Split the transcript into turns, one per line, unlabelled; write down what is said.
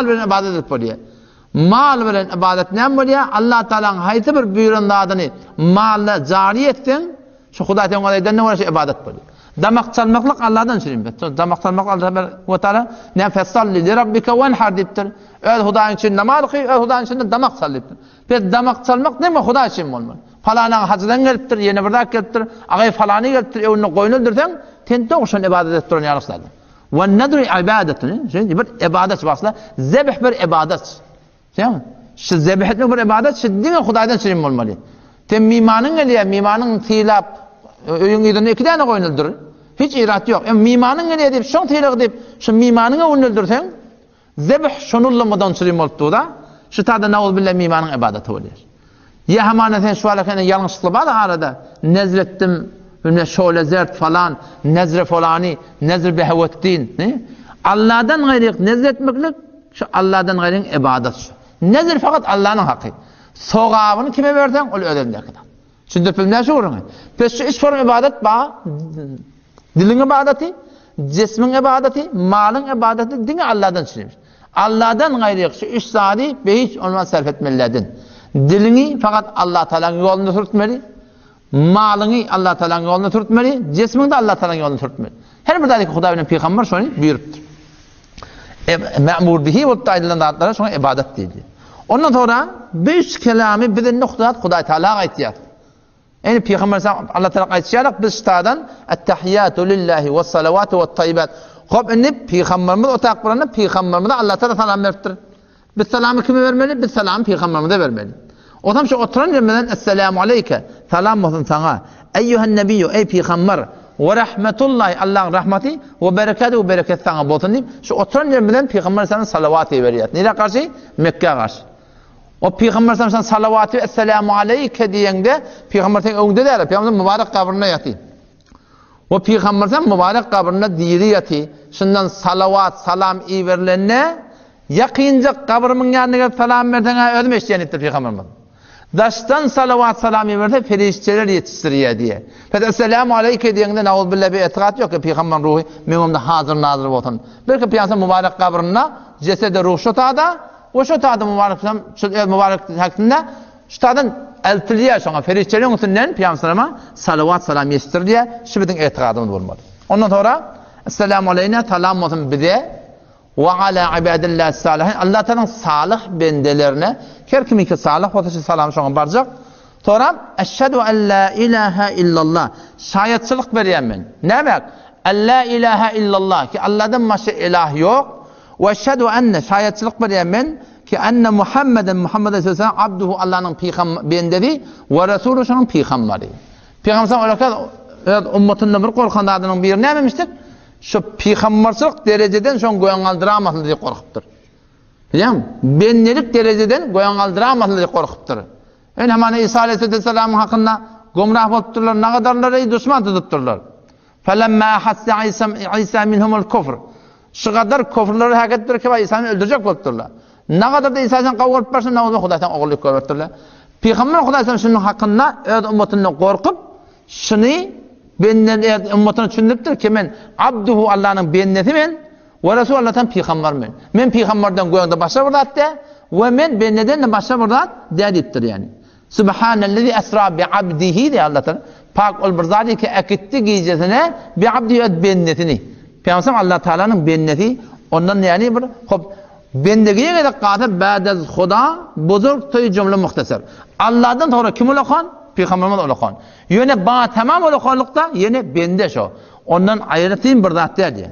bilen ibadet edip bolýar. Mal bilen ibadet näme bolýar? Allah Taalaň haýsy bir buyurandagyny malla jary etdiň, şu Hudaý Teala ne şu ibadet bolýar. Damak çalmaklyk Allah'dan şirin. Damak çalmak Allah ve Teala ne fesalli li rabbika wenhar dipdir. Öz Hudaýyň için namaz kıy, öz Hudaýyň için damak çaldypdyr. Pes damak çalmak näme Hudaý için bolmaly? Falana hacdan gelipdir, ýene birdak gelipdir, agay falany gelipdir, ewne goýun öldürsen, tente oşan ibadet edip duran ýaryslar. Ve nedru ibadetini, şimdi bir ibadet başla, zebih bir ibadet. Tamam? Şu zebih etmek bir ibadet, şu dine Hudaýdan şirin bolmaly. Tem mimanyň gelýär, mimanyň tilap öýüňden 2 tane goýun öldürür. Hiç irat yok. Mimanyň gelýär diýip, şoň tilap diýip, şu mimanyň goýun öldürsen, zebih şonullamadan şirin bolupdy da, şu taýda nawul billahi mimanyň ibadeti bolýar. Ya hamana sen şu alakana yanlışlıkla var arada nezrettim bilmem şöyle zert falan nezre falani nezre behvettin ne Allah'dan gayrı nezretmeklik şu Allah'dan gayrı ibadet şu nezr fakat Allah'ın hakkı sogabını kime versen ol ödemde kadar şimdi bilmem şu urun pes şu iş form ibadet ba dilin ibadeti cismin ibadeti malın ibadeti dini Allah'dan şirinmiş Allah'dan gayrı şu iş sadi ve hiç olmaz sarf etmeliydin dilini fakat Allah Teala'nın yolunda tutmalı. Malını Allah Teala'nın yolunda tutmalı. Cismini de Allah Teala'nın yolunda tutmalı. Her bir tane Hudaý bilen Peygamber şonu buyurupdyr. Ma'mur bihi we taýdanatlara şoňa ibadet diýdi. Ondan sonra beş kelamy bilen noktaat Hudaý Teala aýtýar. Eni Peygamber Allah Teala aýtýar biz ştadan et-tahiyyatu lillahi we salavatu we tayyibat. Hop eni Peygamberimiz o takbirany Peygamberimiz Allah Teala salam beripdir. Biz salamı kime vermeli? Biz salamı Peygamberimize vermeli. Odam şu oturan yerden Esselamu aleyke. Salam olsun sana. Eyyühen nebiyyü ey Peygamber ve rahmetullahi Allah'ın rahmeti ve berekatü ve bereket sana bolsun deyip şu oturan yerden Peygamber sana salavatı veriyor. Nereye karşı? Mekke'ye karşı. O Peygamber sana salavatı Esselamu aleyke diyende Peygamber sana önünde değil. Peygamber mübarek kabrına yatıyor. O Peygamber sana mübarek kabrına diri yatıyor. Şundan salavat salam iyi verilenine yakınca kabrımın yanına gelip salam verdiğine ödüm eşyanettir Peygamberimiz. Daştan salavat salamı verdi, ferişteler yetiştiriyor diye. Peki Esselamu Aleyke diyende na'udhu billahi bir etikat yok ki Peygamber ruhu memnunda hazır nazır olsun. Belki Peygamber mübarek kabrına cesedi ruh şu ta'da, o şu ta'da mübarek hakkında şu ta'dan eltiliyor sonra feriştelerin üstünden Peygamber'e salavat salam yetiştir diye şu bütün etikadımız olmalı. Ondan sonra Esselamu Aleyne salam olsun bize ve ala ibadillah salihin Allah Teala'nın salih bendelerine her kimi ki salih otaşı salam şoňa barjak. Sonra eşhedü en la ilahe illallah. Şayetçilik berýän men. Nämek? La ilahe illallah ki Allah'dan başga ilah yok. Ve eşhedü enne şayetçilik berýän men ki enne Muhammeden Muhammed sallallahu abduhu Allah'ın bendesi ve resulü şoňun peygamberi. Peygamber sallallahu ummatyndan bir korkan adynyň biri nämemişdik? Şu peygamberçilik dereceden şoň goýan galdyramasyn diýip korkupdyr. Bilýän? Bennelik dereceden goýan galdyramasyn diýip korkupdyr. En hemen İsa aleyhisselam'ın hakkında gomrah bolupdyrlar, ne kadarlar düşman tutupdyrlar. Felemma hassa İsa minhumul kufr. Şu kadar kofrları hak ettiler ki İsa'yı öldürecek bolupdyrlar. Ne kadar da İsa'dan kavga edip barsa nawza Hudaýdan oğullyk görüpdyrlar. Peygamber Hudaýdan şunun hakkında öz ummatyny korkup şunu benden ummatyny düşündüripdir ki men abduhu Allah'ın bennesi men ve Resul Allah'tan peygamber men. Men peygamberden goýanda başa burdatdy ve men benneden de başa burdat diýipdir yani. Subhanellezi esra bi abdihi diye Allah'tan pak ol bir zat ki akitti gecesine bi abdi bennetini. Peygamber Allah Teala'nın benneti ondan yani bir hop bendegiye kadar qadir ba'daz Huda buzurg toy cümle muhtasar. Allah'dan sonra kim olakan? Peygamberimiz olakan. Yine ba tamam olakanlıkta yine bende şu. Ondan ayrıtayım bir zat diye.